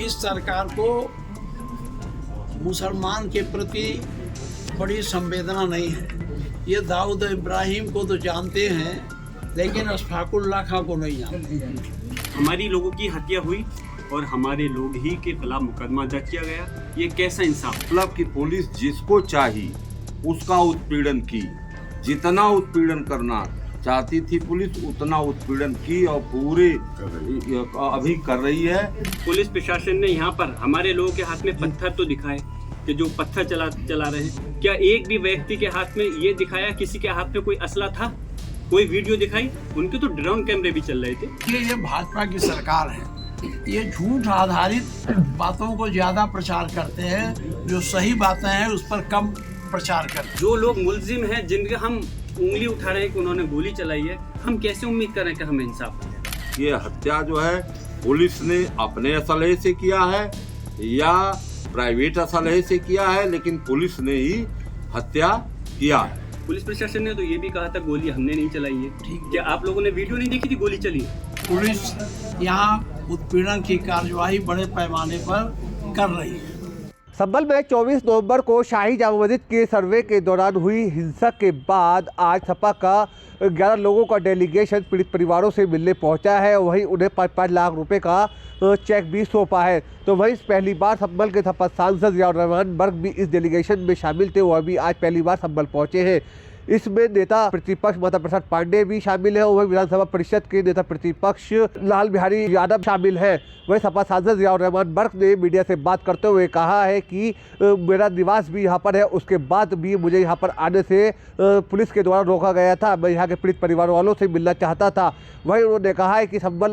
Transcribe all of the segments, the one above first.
इस सरकार को मुसलमान के प्रति बड़ी संवेदना नहीं है। ये दाऊद इब्राहिम को तो जानते हैं, लेकिन अशफाकुल्लाह खां को नहीं जानते। हमारी लोगों की हत्या हुई और हमारे लोग ही के खिलाफ मुकदमा दर्ज किया गया। ये कैसा इंसाफ? मतलब कि पुलिस जिसको चाहिए उसका उत्पीड़न की, जितना उत्पीड़न करना चाहती थी पुलिस उतना उत्पीड़न की और पूरे अभी कर रही है। पुलिस प्रशासन ने यहाँ पर हमारे लोगों के हाथ में पत्थर तो दिखाए कि जो पत्थर चला रहे हैं, क्या एक भी व्यक्ति के हाथ में ये दिखाया किसी के हाथ में कोई असला था? कोई वीडियो दिखाई? उनके तो ड्रोन कैमरे भी चल रहे थे। ये भाजपा की सरकार है, ये झूठ आधारित बातों को ज्यादा प्रचार करते हैं, जो सही बातें हैं उस पर कम प्रचार करते हैं। जो लोग मुलजिम हैं, जिनके हम उंगली उठा रहे हैं कि उन्होंने गोली चलाई है, हम कैसे उम्मीद करें कि हमें इंसाफ हो? ये हत्या जो है पुलिस ने अपने असलहे से किया है या प्राइवेट असलहे से किया है, लेकिन पुलिस ने ही हत्या किया है। पुलिस प्रशासन ने तो ये भी कहा था गोली हमने नहीं चलाई है। क्या आप लोगों ने वीडियो नहीं देखी थी गोली चली? पुलिस यहाँ उत्पीड़न की कार्यवाही बड़े पैमाने पर कर रही है। संभल में 24 नवंबर को शाही जामा मस्जिद के सर्वे के दौरान हुई हिंसा के बाद आज सपा का 11 लोगों का डेलीगेशन पीड़ित परिवारों से मिलने पहुंचा है। वहीं उन्हें 5-5 लाख रुपए का चेक भी सौंपा है। तो वहीं पहली बार संभल के सपा सांसद जियाउर रहमान बर्क भी इस डेलीगेशन में शामिल थे। वह भी आज पहली बार संभल पहुंचे हैं। इसमें नेता प्रतिपक्ष माता प्रसाद पांडे भी शामिल है। वहीं विधानसभा परिषद के नेता प्रतिपक्ष लाल बिहारी यादव शामिल है। वहीं सपा सांसद जियाउर रहमान बर्क ने मीडिया से बात करते हुए कहा है कि मेरा निवास भी यहाँ पर है, उसके बाद भी मुझे यहाँ पर आने से पुलिस के द्वारा रोका गया था। मैं यहाँ के पीड़ित परिवार वालों से मिलना चाहता था। वहीं उन्होंने कहा है कि संभल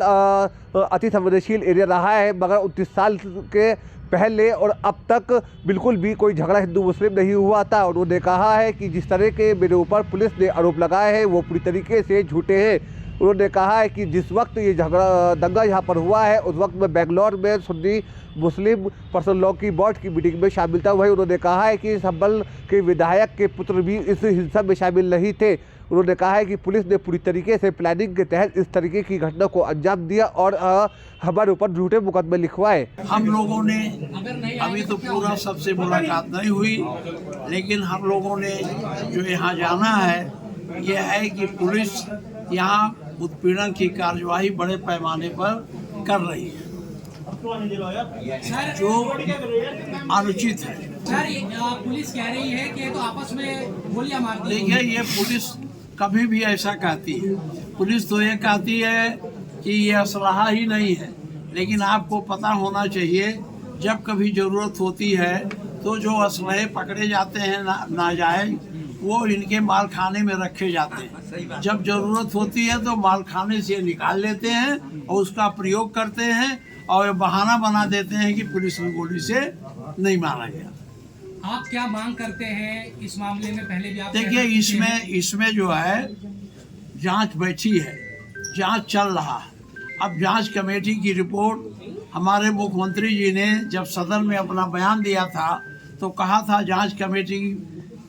अति संवेदनशील एरिया रहा है, मगर 29 साल के पहले और अब तक बिल्कुल भी कोई झगड़ा हिंदू मुस्लिम नहीं हुआ था। उन्होंने कहा है कि जिस तरह के मेरे ऊपर पुलिस ने आरोप लगाए हैं वो पूरी तरीके से झूठे हैं। उन्होंने कहा है कि जिस वक्त ये दंगा यहाँ पर हुआ है उस वक्त मैं बेंगलोर में सुन्नी मुस्लिम पर्सनल लॉ की बोर्ड की मीटिंग में शामिल था। वहीं उन्होंने कहा है कि संभल के विधायक के पुत्र भी इस हिंसा में शामिल नहीं थे। उन्होंने कहा है कि पुलिस ने पूरी तरीके से प्लानिंग के तहत इस तरीके की घटना को अंजाम दिया और हमारे ऊपर झूठे मुकदमे लिखवाए। हम लोगों ने अभी तो पूरा सबसे मुलाकात नहीं हुई, लेकिन हम लोगों ने जो यहाँ जाना है ये है कि पुलिस यहाँ उत्पीड़न की कार्यवाही बड़े पैमाने पर कर रही है, जो अनुचित है। पुलिस कह रही है कि तो आपस में गोलियां मार दी। देखिए, ये पुलिस कभी भी ऐसा कहती है। पुलिस तो ये कहती है कि ये असलाहा ही नहीं है, लेकिन आपको पता होना चाहिए जब कभी ज़रूरत होती है तो जो असलहे पकड़े जाते हैं नाजायज, वो इनके माल खाने में रखे जाते हैं। जब ज़रूरत होती है तो माल खाने से निकाल लेते हैं और उसका प्रयोग करते हैं और बहाना बना देते हैं कि पुलिस की गोली से नहीं मारा गया। आप क्या मांग करते हैं इस मामले में? पहले भी आप देखिए, इसमें जो है जांच बैठी है, जांच चल रहा है। अब जांच कमेटी की रिपोर्ट हमारे मुख्यमंत्री जी ने जब सदन में अपना बयान दिया था तो कहा था जांच कमेटी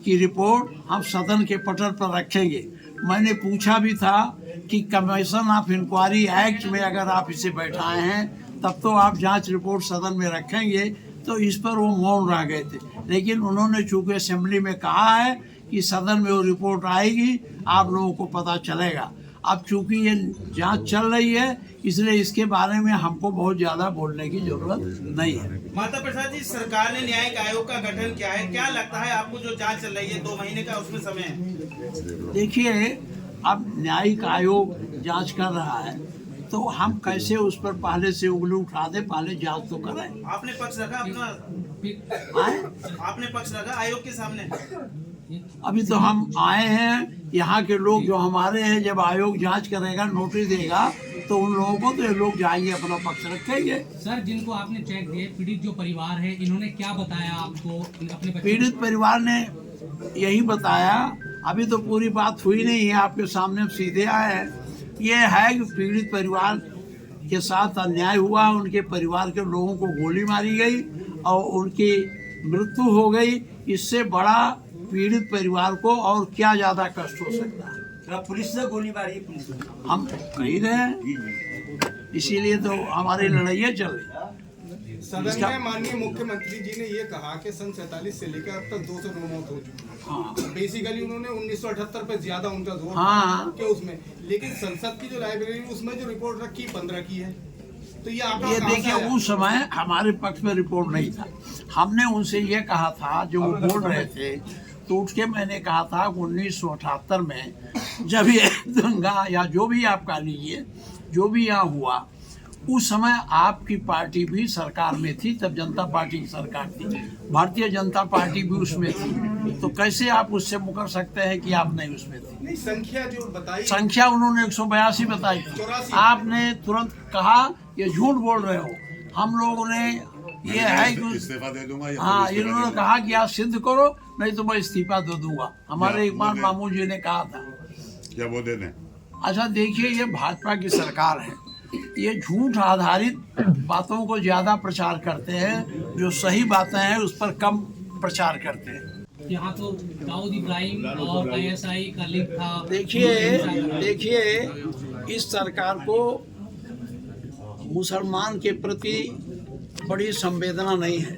की रिपोर्ट हम सदन के पटल पर रखेंगे। मैंने पूछा भी था कि कमीशन ऑफ इंक्वायरी एक्ट में अगर आप इसे बैठाए हैं तब तो आप जांच रिपोर्ट सदन में रखेंगे, तो इस पर वो मौन रह गए थे। लेकिन उन्होंने चूंकि असेंबली में कहा है कि सदन में वो रिपोर्ट आएगी, आप लोगों को पता चलेगा। अब चूंकि ये जांच चल रही है, इसलिए इसके बारे में हमको बहुत ज़्यादा बोलने की जरूरत नहीं है। माता प्रसाद जी, सरकार ने न्यायिक आयोग का गठन किया है, क्या लगता है आपको जो जांच चल रही है 2 महीने का उसमें समय है? देखिए, अब न्यायिक आयोग जांच कर रहा है तो हम कैसे उस पर पहले से उंगली उठा दे, पहले जांच तो करें। आपने पक्ष रखा अपना? आपने पक्ष रखा आयोग के सामने? अभी तो हम आए हैं, यहाँ के लोग जो हमारे हैं, जब आयोग जांच करेगा, नोटिस देगा, तो उन लोगों को तो ये लोग जाएंगे, अपना पक्ष रखेंगे। सर, जिनको आपने चेक दिए, पीड़ित जो परिवार है, इन्होंने क्या बताया आपको? अपने पीड़ित परिवार ने यही बताया, अभी तो पूरी बात हुई नहीं है, आपके सामने सीधे आए हैं। ये है कि पीड़ित परिवार के साथ अन्याय हुआ, उनके परिवार के लोगों को गोली मारी गई और उनकी मृत्यु हो गई। इससे बड़ा पीड़ित परिवार को और क्या ज्यादा कष्ट हो सकता है? पुलिस से गोली मारी है, पुलिस हम कह रहे हैं, इसीलिए तो हमारी लड़ाइयाँ चल रही है। सदन में माननीय मुख्यमंत्री जी ने ये कहा कि सन 47 से लेकर अब तक 209 मौत हो चुकी है। हाँ बेसिकली उन्होंने 1978 पे ज्यादा उनका जोर हाँ। था कि उसमें, लेकिन संसद की जो लाइब्रेरी उसमें जो रिपोर्ट रखी 15 की है, तो ये आंकड़ा ये कहाँ से देखिए आया? उस समय हमारे पक्ष में रिपोर्ट नहीं था। हमने उनसे ये कहा था, जो वो बोल रहे थे, तो उठ के मैंने कहा था 1978 में जब ये दंगा या जो भी आप कह लीजिए, जो भी यहाँ हुआ, उस समय आपकी पार्टी भी सरकार में थी, तब जनता पार्टी की सरकार थी, भारतीय जनता पार्टी भी उसमें थी, तो कैसे आप उससे मुकर सकते हैं कि आप नहीं उसमें थे? नहीं, संख्या जो बताई, संख्या उन्होंने 182 बताई थी, 84। आपने तुरंत कहा ये झूठ बोल रहे हो। हम लोगों ने ये है कि इस्तीफा दे दूंगा या हाँ, फिर इस्तीफा इन्होंने दे कहा कि आप सिद्ध करो, नहीं तो मैं इस्तीफा दे दूंगा। हमारे या, इकबाल वो मामू जी ने कहा था। दूंगा। क्या वो दे दें? अच्छा देखिए, ये भाजपा की सरकार है, ये झूठ आधारित बातों को ज्यादा प्रचार करते हैं, जो सही बातें हैं उस पर कम प्रचार करते हैं। यहाँ तो दाऊद इब्राहिम और आईएसआई का लिंक था। देखिए इस सरकार को मुसलमान के प्रति बड़ी संवेदना नहीं है।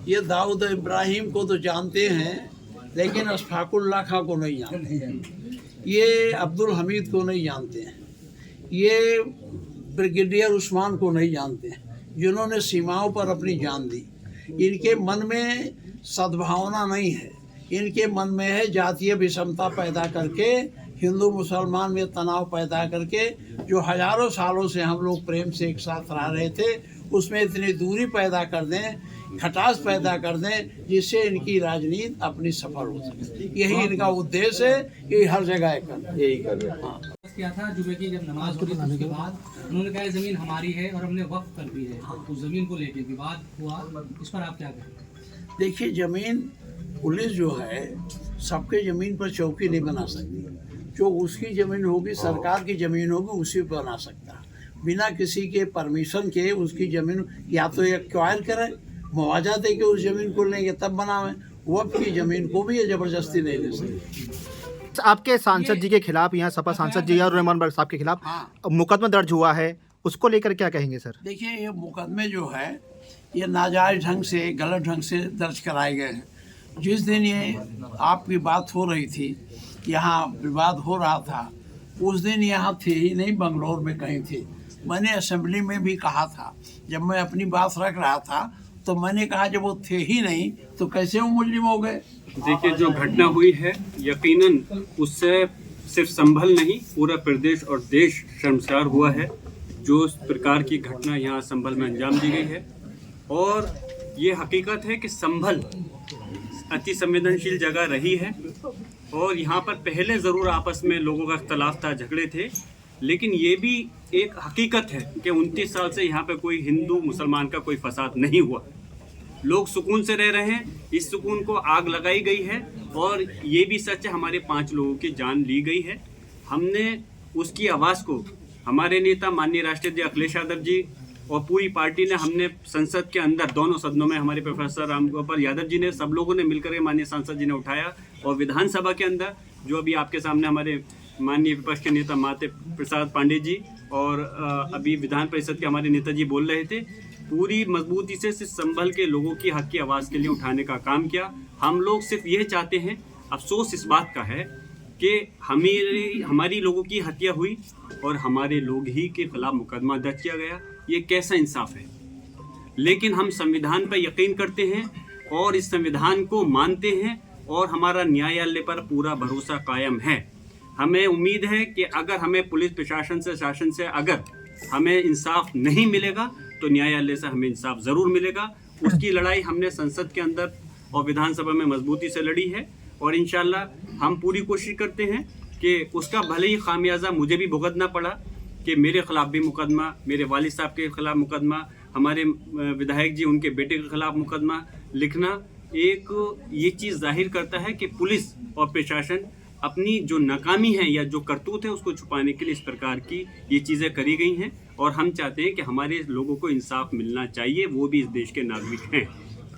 ये दाऊद इब्राहिम को तो जानते हैं, लेकिन अशफाकुल्लाह खां को नहीं जानते हैं, ये अब्दुल हमीद को नहीं जानते हैं, ये ब्रिगेडियर उस्मान को नहीं जानते हैं, जिन्होंने सीमाओं पर अपनी जान दी। इनके मन में सद्भावना नहीं है, इनके मन में है जातीय विषमता पैदा करके, हिंदू मुसलमान में तनाव पैदा करके, जो हजारों सालों से हम लोग प्रेम से एक साथ रह रहे थे, उसमें इतनी दूरी पैदा कर दें, खटास पैदा कर दें, जिससे इनकी राजनीति अपनी सफल हो सके। यही इनका उद्देश्य है, यही हर जगह यही कर रहे हैं। हाँ। किया था जुमे की जब नमाज पढ़ी थी, उसके बाद उन्होंने कहा जमीन हमारी है और हमने वक्फ कर दी है। उस जमीन को लेके विवाद हुआ, इस पर आप क्या कहें? देखिए, जमीन पुलिस जो है सबके ज़मीन पर चौकी नहीं बना सकती। जो उसकी ज़मीन होगी, सरकार की ज़मीन होगी, उसी पर बना सकता। बिना किसी के परमिशन के उसकी ज़मीन या तो एक्वायर करें, मुआवजा दे के उस ज़मीन को लेंगे तब बनावें। वक्फ की ज़मीन को भी ये ज़बरदस्ती नहीं ले सकती। आपके सांसद जी के खिलाफ, यहाँ सपा सांसद जी और रहमान बर्ग साहब के खिलाफ हाँ। मुकदमा दर्ज हुआ है, उसको लेकर क्या कहेंगे सर? देखिए, ये मुकदमे जो है ये नाजायज़ ढंग से, गलत ढंग से दर्ज कराए गए हैं। जिस दिन ये आपकी बात हो रही थी, यहाँ विवाद हो रहा था, उस दिन यहाँ थे ही नहीं, बंगलोर में कहीं थे। मैंने असेंबली में भी कहा था, जब मैं अपनी बात रख रहा था तो मैंने कहा जब वो थे ही नहीं तो कैसे वो मुल्जिम हो गए। देखिए, जो घटना हुई है यकीनन उससे सिर्फ संभल नहीं, पूरा प्रदेश और देश शर्मसार हुआ है। जो इस प्रकार की घटना यहाँ संभल में अंजाम दी गई है, और ये हकीकत है कि संभल अति संवेदनशील जगह रही है, और यहाँ पर पहले ज़रूर आपस में लोगों का इख्तलाफ था, झगड़े थे, लेकिन ये भी एक हकीकत है कि 29 साल से यहाँ पे कोई हिंदू मुसलमान का कोई फसाद नहीं हुआ। लोग सुकून से रह रहे हैं। इस सुकून को आग लगाई गई है, और ये भी सच है, हमारे 5 लोगों की जान ली गई है। हमने उसकी आवाज़ को, हमारे नेता माननीय राष्ट्रीय अध्यक्ष अखिलेश यादव जी और पूरी पार्टी ने, हमने संसद के अंदर दोनों सदनों में, हमारे प्रोफेसर रामगोपाल यादव जी ने, सब लोगों ने मिलकर के माननीय सांसद जी ने उठाया, और विधानसभा के अंदर जो अभी आपके सामने हमारे माननीय विपक्ष के नेता माते प्रसाद पांडे जी और अभी विधान परिषद के हमारे नेताजी बोल रहे थे, पूरी मजबूती से सिर्फ संभल के लोगों की हक की आवाज़ के लिए उठाने का काम किया। हम लोग सिर्फ ये चाहते हैं, अफसोस इस बात का है कि हमारी लोगों की हत्या हुई और हमारे लोग ही के खिलाफ मुकदमा दर्ज किया गया। ये कैसा इंसाफ है? लेकिन हम संविधान पर यकीन करते हैं और इस संविधान को मानते हैं, और हमारा न्यायालय पर पूरा भरोसा कायम है। हमें उम्मीद है कि अगर हमें पुलिस प्रशासन से, शासन से अगर हमें इंसाफ नहीं मिलेगा तो न्यायालय से हमें इंसाफ ज़रूर मिलेगा। उसकी लड़ाई हमने संसद के अंदर और विधानसभा में मजबूती से लड़ी है, और इंशाल्लाह हम पूरी कोशिश करते हैं कि उसका भले ही खामियाजा मुझे भी भुगतना पड़ा कि मेरे खिलाफ भी मुकदमा, मेरे वालिद साहब के खिलाफ मुकदमा, हमारे विधायक जी उनके बेटे के खिलाफ मुकदमा लिखना, एक ये चीज़ जाहिर करता है कि पुलिस और प्रशासन अपनी जो नाकामी है या जो करतूत है उसको छुपाने के लिए इस प्रकार की ये चीज़ें करी गई हैं। और हम चाहते हैं कि हमारे लोगों को इंसाफ मिलना चाहिए, वो भी इस देश के नागरिक हैं।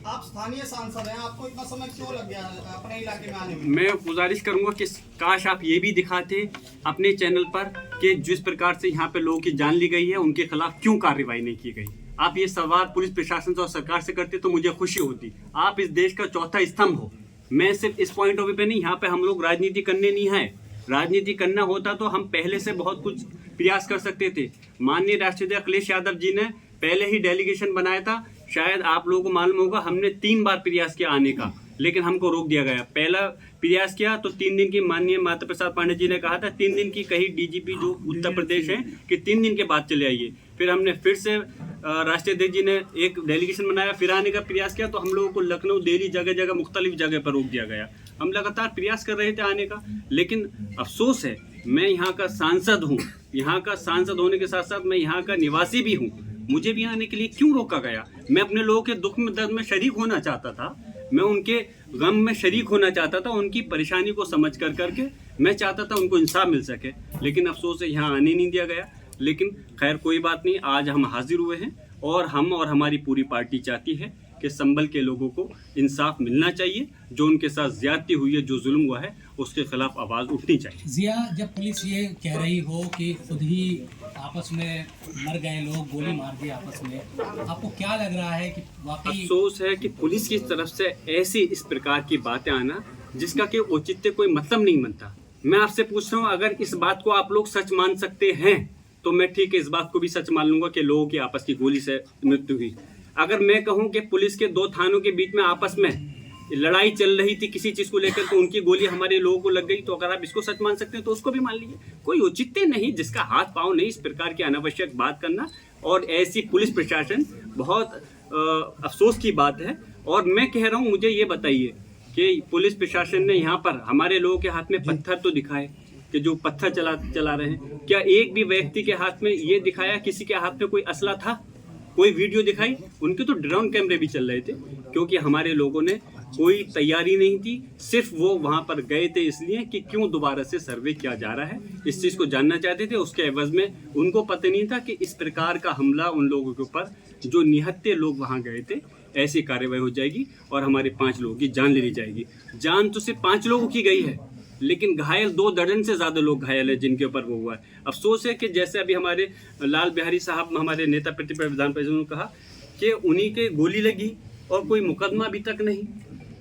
आप स्थानीय सांसद हैं, आपको इतना समय क्यों लग गया अपने इलाके में आने में? मैं गुजारिश करूंगा कि काश आप ये भी दिखाते अपने चैनल पर कि जिस प्रकार से यहाँ पे लोगों की जान ली गई है, उनके खिलाफ क्यों कार्रवाई नहीं की गई। आप ये सवाल पुलिस प्रशासन से और सरकार से करते तो मुझे खुशी होती। आप इस देश का चौथा स्तंभ हो। मैं सिर्फ इस पॉइंट ऑफ व्यू पे नहीं, यहाँ पे हम लोग राजनीति करने नहीं है। राजनीति करना होता तो हम पहले से बहुत कुछ प्रयास कर सकते थे। माननीय राष्ट्रपति अखिलेश यादव जी ने पहले ही डेलीगेशन बनाया था। शायद आप लोगों को मालूम होगा, हमने 3 बार प्रयास किया आने का, लेकिन हमको रोक दिया गया। पहला प्रयास किया तो 3 दिन की, माननीय माता प्रसाद पांडे जी ने कहा था 3 दिन की, कहीं डीजीपी जो उत्तर प्रदेश है कि 3 दिन के बाद चले आइए। फिर हमने फिर से राष्ट्रीय अध्यक्ष जी ने एक डेलीगेशन बनाया, फिर आने का प्रयास किया तो हम लोगों को लखनऊ, दिल्ली, जगह जगह मुख्तलिफ जगह पर रोक दिया गया। हम लगातार प्रयास कर रहे थे आने का, लेकिन अफसोस है मैं यहाँ का सांसद हूँ। यहाँ का सांसद होने के साथ साथ मैं यहाँ का निवासी भी हूँ। मुझे भी आने के लिए क्यों रोका गया? मैं अपने लोगों के दुख में, दर्द में शरीक होना चाहता था। मैं उनके गम में शरीक होना चाहता था। उनकी परेशानी को समझ कर करके मैं चाहता था उनको इंसाफ मिल सके, लेकिन अफसोस है यहाँ आने नहीं दिया गया। लेकिन खैर कोई बात नहीं, आज हम हाजिर हुए हैं और हम और हमारी पूरी पार्टी चाहती है कि संभल के लोगों को इंसाफ मिलना चाहिए। जो उनके साथ ज्यादती हुई है, जो जुल्म हुआ है, उसके खिलाफ आवाज़ उठनी चाहिए। जिया, जब पुलिस ये कह रही हो कि खुद ही आपस में मर गए लोग, गोली मार दी आपस में, आपको क्या लग रहा है कि वाकई? अफसोस है कि पुलिस की तरफ से ऐसी इस प्रकार की बातें आना जिसका कि औचित्य कोई मतलब नहीं बनता। मैं आपसे पूछ रहा हूँ, अगर इस बात को आप लोग सच मान सकते हैं तो मैं ठीक है, इस बात को भी सच मान लूंगा कि लोगों की आपस की गोली से मृत्यु हुई। अगर मैं कहूं कि पुलिस के 2 थानों के बीच में आपस में लड़ाई चल रही थी किसी चीज को लेकर, तो उनकी गोली हमारे लोगों को लग गई, तो अगर आप इसको सच मान सकते हैं तो उसको भी मान लीजिए। कोई औचित्य नहीं, जिसका हाथ पांव नहीं, इस प्रकार की अनावश्यक बात करना। और ऐसी पुलिस प्रशासन, बहुत अफसोस की बात है। और मैं कह रहा हूँ, मुझे ये बताइए कि पुलिस प्रशासन ने यहाँ पर हमारे लोगों के हाथ में पत्थर तो दिखाए कि जो पत्थर चला रहे हैं, क्या एक भी व्यक्ति के हाथ में ये दिखाया किसी के हाथ में कोई असला था? कोई वीडियो दिखाई? उनके तो ड्रोन कैमरे भी चल रहे थे, क्योंकि हमारे लोगों ने कोई तैयारी नहीं थी। सिर्फ वो वहां पर गए थे इसलिए कि क्यों दोबारा से सर्वे किया जा रहा है, इस चीज़ को जानना चाहते थे। उसके एवज में उनको पता नहीं था कि इस प्रकार का हमला उन लोगों के ऊपर, जो निहत्थे लोग वहां गए थे, ऐसी कार्रवाई हो जाएगी और हमारे 5 लोगों की जान ले ली जाएगी। जान तो सिर्फ 5 लोगों की गई है, लेकिन घायल 2 दर्जन से ज़्यादा लोग घायल हैं जिनके ऊपर वो हुआ है। अफसोस है कि जैसे अभी हमारे लाल बिहारी साहब, हमारे नेता प्रतिपक्ष विधान परिषद ने कहा कि उन्हीं के गोली लगी और कोई मुकदमा अभी तक नहीं।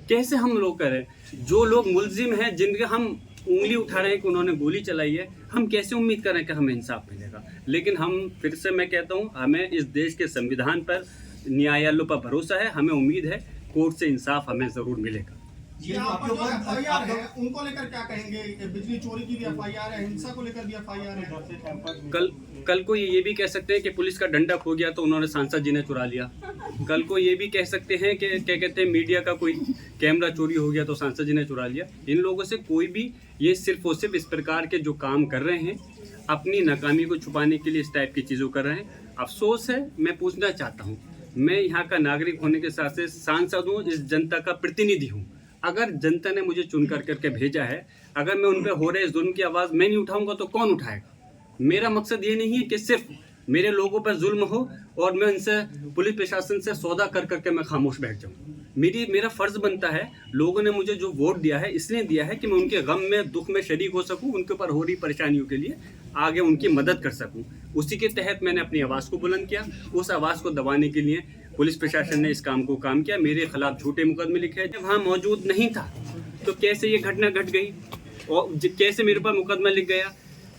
कैसे हम लोग करें? जो लोग मुलजिम हैं, जिनके हम उंगली उठा रहे हैं कि उन्होंने गोली चलाई है, हम कैसे उम्मीद करें कि हमें इंसाफ मिलेगा? लेकिन हम फिर से मैं कहता हूँ, हमें इस देश के संविधान पर, न्यायालयों पर भरोसा है। हमें उम्मीद है कोर्ट से इंसाफ हमें ज़रूर मिलेगा। ये आपके जो FIR है उनको लेकर क्या कहेंगे? बिजली चोरी की भी FIR है, हिंसा को लेकर भी FIR है। कल को ये भी कह सकते हैं कि पुलिस का डंडा खो गया तो उन्होंने सांसद जी ने चुरा लिया। कल को ये भी कह सकते हैं कि क्या कहते हैं, मीडिया का कोई कैमरा चोरी हो गया तो सांसद जी ने चुरा लिया। इन लोगों से कोई भी, ये सिर्फ और सिर्फ इस प्रकार के जो काम कर रहे हैं, अपनी नाकामी को छुपाने के लिए इस टाइप की चीज़ों कर रहे हैं। अफसोस है, मैं पूछना चाहता हूँ, मैं यहाँ का नागरिक होने के साथ साथ सांसद हूँ, इस जनता का प्रतिनिधि हूँ। अगर जनता ने मुझे चुन करके भेजा है, अगर मैं उन पर हो रहे जुल्म की आवाज़ मैं नहीं उठाऊंगा तो कौन उठाएगा? मेरा मकसद ये नहीं है कि सिर्फ मेरे लोगों पर जुल्म हो और मैं उनसे, पुलिस प्रशासन से सौदा कर करके मैं खामोश बैठ जाऊँ। मेरा फ़र्ज़ बनता है, लोगों ने मुझे जो वोट दिया है इसलिए दिया है कि मैं उनके गम में, दुख में शरीक हो सकूँ, उनके ऊपर हो रही परेशानियों के लिए आगे उनकी मदद कर सकूँ। उसी के तहत मैंने अपनी आवाज़ को बुलंद किया। उस आवाज़ को दबाने के लिए पुलिस प्रशासन ने इस काम किया। मेरे खिलाफ झूठे मुकदमे लिखे। जब वहाँ मौजूद नहीं था तो कैसे ये घटना घट गई और कैसे मेरे ऊपर मुकदमा लिख गया?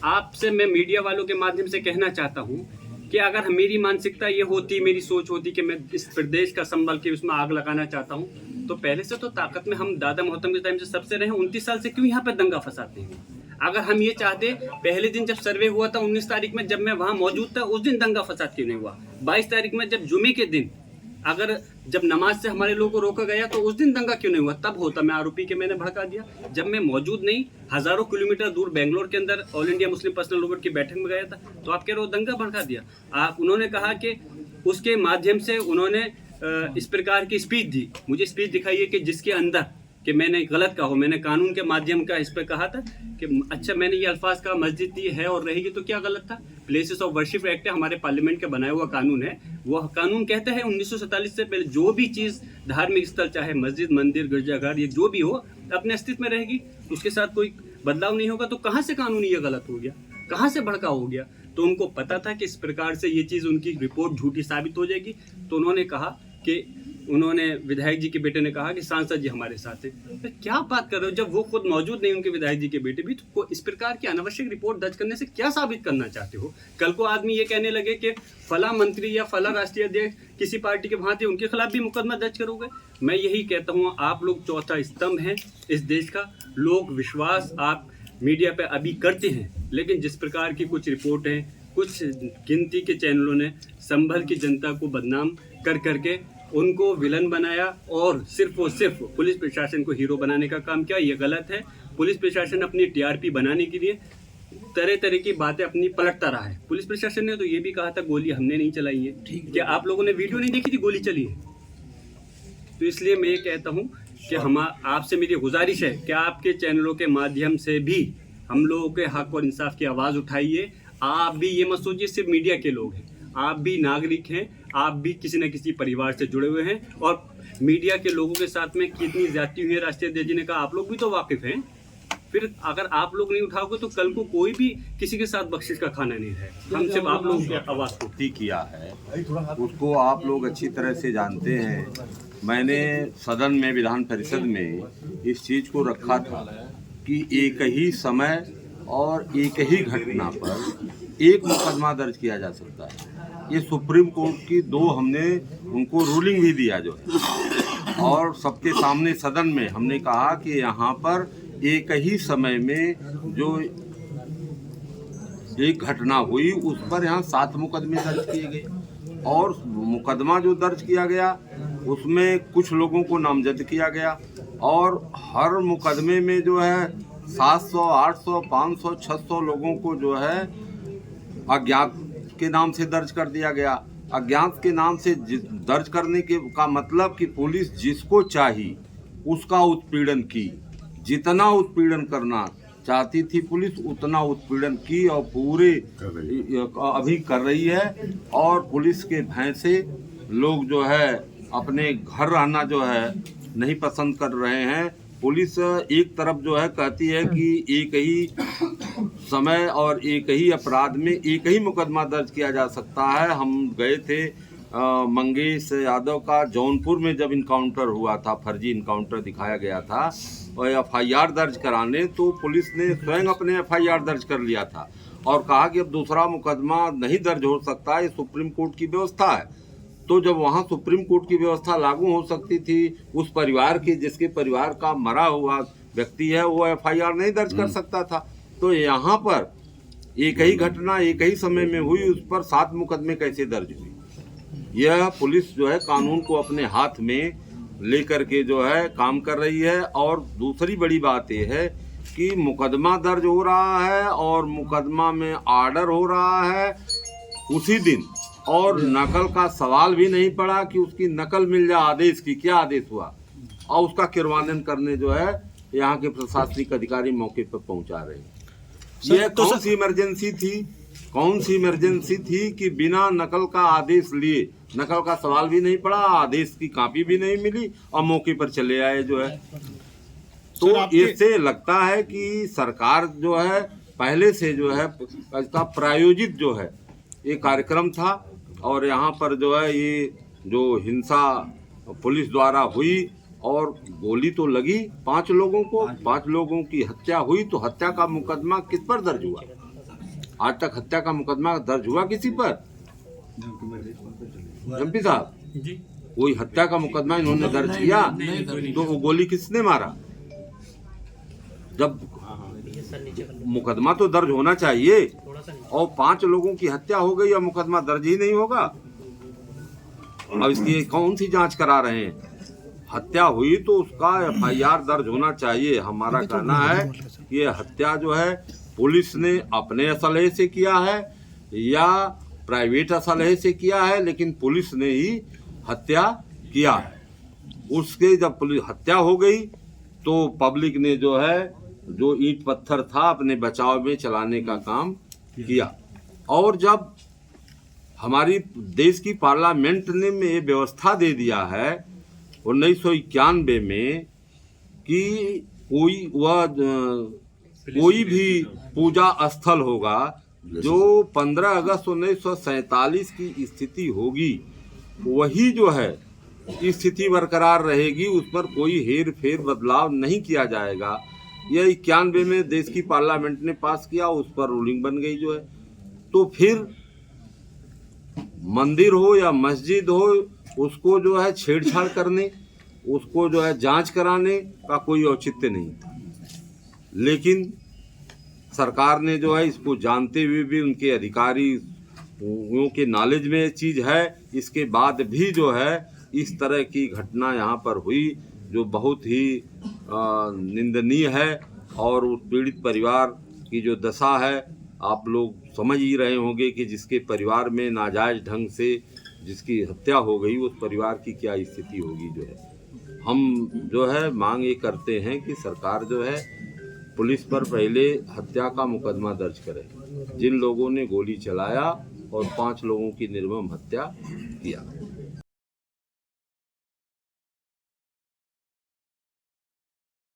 आपसे मैं मीडिया वालों के माध्यम से कहना चाहता हूँ कि अगर मेरी मानसिकता ये होती, मेरी सोच होती कि मैं इस प्रदेश का संभल के उसमें आग लगाना चाहता हूँ, तो पहले से तो ताकत में हम दादा मोहतरम के टाइम से सबसे रहे। 29 साल से क्यों यहाँ पर दंगा फसाते हैं? अगर हम ये चाहते, पहले दिन जब सर्वे हुआ था 19 तारीख में, जब मैं वहाँ मौजूद था, उस दिन दंगा फसाद क्यों नहीं हुआ? 22 तारीख में जब जुमे के दिन, अगर जब नमाज से हमारे लोगों को रोका गया तो उस दिन दंगा क्यों नहीं हुआ? तब होता। मैं आरोपी के मैंने भड़का दिया। जब मैं मौजूद नहीं, हज़ारों किलोमीटर दूर बेंगलोर के अंदर all India Muslim personal law board की बैठक में गया था, तो आप कह रहे हो दंगा भड़का दिया। उन्होंने कहा कि उसके माध्यम से उन्होंने इस प्रकार की स्पीच दी। मुझे स्पीच दिखाइए कि जिसके अंदर कि मैंने गलत कहा हो। मैंने कानून के माध्यम का इस पर कहा था कि अच्छा, मैंने ये अल्फाज कहा मस्जिद ये है और रहेगी, तो क्या गलत था? प्लेसेस ऑफ वर्शिप एक्ट है, हमारे पार्लियामेंट का बनाया हुआ कानून है। वो कानून कहता है 1947 से पहले जो भी चीज़ धार्मिक स्थल, चाहे मस्जिद, मंदिर, गिरजाघर, ये जो भी हो, अपने अस्तित्व में रहेगी, उसके साथ कोई बदलाव नहीं होगा। तो कहाँ से कानून ये गलत हो गया? कहाँ से भड़का हो गया? तो उनको पता था कि इस प्रकार से ये चीज़ उनकी रिपोर्ट झूठी साबित हो जाएगी। तो उन्होंने कहा कि उन्होंने विधायक जी के बेटे ने कहा कि सांसद जी हमारे साथ हैं। तो क्या बात कर रहे हो, जब वो खुद मौजूद नहीं उनके विधायक जी के बेटे भी, तो इस प्रकार की अनावश्यक रिपोर्ट दर्ज करने से क्या साबित करना चाहते हो? कल को आदमी ये कहने लगे कि फला मंत्री या फला राष्ट्रीय अध्यक्ष किसी पार्टी के भांति उनके खिलाफ भी मुकदमा दर्ज करोगे। मैं यही कहता हूँ, आप लोग चौथा स्तंभ हैं इस देश का। लोग विश्वास आप मीडिया पे अभी करते हैं, लेकिन जिस प्रकार की कुछ रिपोर्ट हैं, कुछ गिनती के चैनलों ने संभल की जनता को बदनाम कर करके उनको विलन बनाया और सिर्फ पुलिस प्रशासन को हीरो बनाने का काम किया। ये गलत है। पुलिस प्रशासन अपनी टीआरपी बनाने के लिए तरह तरह की बातें अपनी पलटता रहा है। पुलिस प्रशासन ने तो ये भी कहा था गोली हमने नहीं चलाई है। क्या आप लोगों ने वीडियो नहीं देखी थी गोली चली है? तो इसलिए मैं ये कहता हूँ कि हम आपसे मेरी गुजारिश है कि आपके चैनलों के माध्यम से भी हम लोगों के हक और इंसाफ की आवाज़ उठाइए। आप भी ये मत सोचिए सिर्फ मीडिया के लोग हैं, आप भी नागरिक हैं, आप भी किसी न किसी परिवार से जुड़े हुए हैं। और मीडिया के लोगों के साथ में कितनी ज्यादती हुई है, राष्ट्रीय अध्यक्ष जी ने कहा, आप लोग भी तो वाकिफ हैं। फिर अगर आप लोग नहीं उठाओगे तो कल को कोई भी किसी के साथ बख्शिश का खाना नहीं है। हम सिर्फ आप लोगों की आवाज़ को किया है, उसको आप लोग अच्छी तरह से जानते हैं। मैंने सदन में, विधान परिषद में इस चीज़ को रखा था कि एक ही समय और एक ही घटना पर एक मुकदमा दर्ज किया जा सकता है। ये सुप्रीम कोर्ट की 2 हमने उनको रूलिंग भी दिया जो है, और सबके सामने सदन में हमने कहा कि यहाँ पर एक ही समय में जो एक घटना हुई उस पर यहाँ 7 मुकदमे दर्ज किए गए। और मुकदमा जो दर्ज किया गया उसमें कुछ लोगों को नामजद किया गया, और हर मुकदमे में जो है 700, 800, 500, 600 लोगों को जो है अज्ञात के नाम से दर्ज कर दिया गया। अज्ञात के नाम से दर्ज करने के का मतलब कि पुलिस जिसको चाहिए उसका उत्पीड़न की, जितना उत्पीड़न करना चाहती थी पुलिस उतना उत्पीड़न की और पूरे अभी कर रही है। और पुलिस के भय से लोग जो है अपने घर रहना जो है नहीं पसंद कर रहे हैं। पुलिस एक तरफ जो है कहती है कि एक ही समय और एक ही अपराध में एक ही मुकदमा दर्ज किया जा सकता है। हम गए थे मंगेश यादव का जौनपुर में जब इनकाउंटर हुआ था, फर्जी इनकाउंटर दिखाया गया था और एफआईआर दर्ज कराने, तो पुलिस ने स्वयं अपने एफआईआर दर्ज कर लिया था और कहा कि अब दूसरा मुकदमा नहीं दर्ज हो सकता, ये सुप्रीम कोर्ट की व्यवस्था है। तो जब वहाँ सुप्रीम कोर्ट की व्यवस्था लागू हो सकती थी, उस परिवार की जिसके परिवार का मरा हुआ व्यक्ति है वो एफआईआर नहीं दर्ज कर सकता था। तो यहाँ पर एक ही घटना एक ही समय में हुई, उस पर 7 मुकदमे कैसे दर्ज हुए? यह पुलिस जो है कानून को अपने हाथ में लेकर के जो है काम कर रही है। और दूसरी बड़ी बात यह है कि मुकदमा दर्ज हो रहा है और मुकदमा में आर्डर हो रहा है उसी दिन, और नकल का सवाल भी नहीं पड़ा कि उसकी नकल मिल जाए आदेश की, क्या आदेश हुआ, और उसका क्रियान्वयन करने जो है यहाँ के प्रशासनिक अधिकारी मौके पर पहुंचा रहे हैं। यह कौन सी इमरजेंसी थी, कौन सी इमरजेंसी थी कि बिना नकल का आदेश लिए, नकल का सवाल भी नहीं पड़ा, आदेश की कॉपी भी नहीं मिली और मौके पर चले आए जो है। तो इससे लगता है कि सरकार जो है पहले से जो है इसका प्रायोजित जो है ये कार्यक्रम था। और यहाँ पर जो है ये जो हिंसा पुलिस द्वारा हुई और गोली तो लगी 5 लोगों को, 5 लोगों की हत्या हुई, तो हत्या का मुकदमा किस पर दर्ज हुआ? आज तक हत्या का मुकदमा दर्ज हुआ किसी पर? एमपी साहब जी, कोई हत्या का मुकदमा इन्होंने दर्ज किया? तो वो गोली किसने मारा? जब मुकदमा तो दर्ज होना चाहिए, और 5 लोगों की हत्या हो गई और मुकदमा दर्ज ही नहीं होगा। अब इसकी कौन सी जांच करा रहे हैं? हत्या हुई तो उसका एफआईआर दर्ज होना चाहिए। हमारा कहना है कि ये हत्या जो है पुलिस ने अपने असलहे से किया है या प्राइवेट असलहे से किया है, लेकिन पुलिस ने ही हत्या किया है। उसके जब पुलिस हत्या हो गई तो पब्लिक ने जो है जो ईंट पत्थर था अपने बचाव में चलाने का काम किया। और जब हमारी देश की पार्लियामेंट ने में ये व्यवस्था दे दिया है 1991 में कि कोई भी पूजा स्थल होगा जो 15 अगस्त 1947 की स्थिति होगी वही जो है स्थिति बरकरार रहेगी, उस पर कोई हेर फेर बदलाव नहीं किया जाएगा। यह 91 में देश की पार्लियामेंट ने पास किया, उस पर रूलिंग बन गई जो है। तो फिर मंदिर हो या मस्जिद हो, उसको जो है छेड़छाड़ करने, उसको जो है जांच कराने का कोई औचित्य नहीं था। लेकिन सरकार ने जो है इसको जानते हुए भी, उनके अधिकारियों के नॉलेज में ये चीज़ है, इसके बाद भी जो है इस तरह की घटना यहाँ पर हुई जो बहुत ही निंदनीय है। और उस पीड़ित परिवार की जो दशा है आप लोग समझ ही रहे होंगे कि जिसके परिवार में नाजायज ढंग से जिसकी हत्या हो गई, उस परिवार की क्या स्थिति होगी जो है। हम जो है मांग ये करते हैं कि सरकार जो है पुलिस पर पहले हत्या का मुकदमा दर्ज करे, जिन लोगों ने गोली चलाया और 5 लोगों की निर्मम हत्या किया।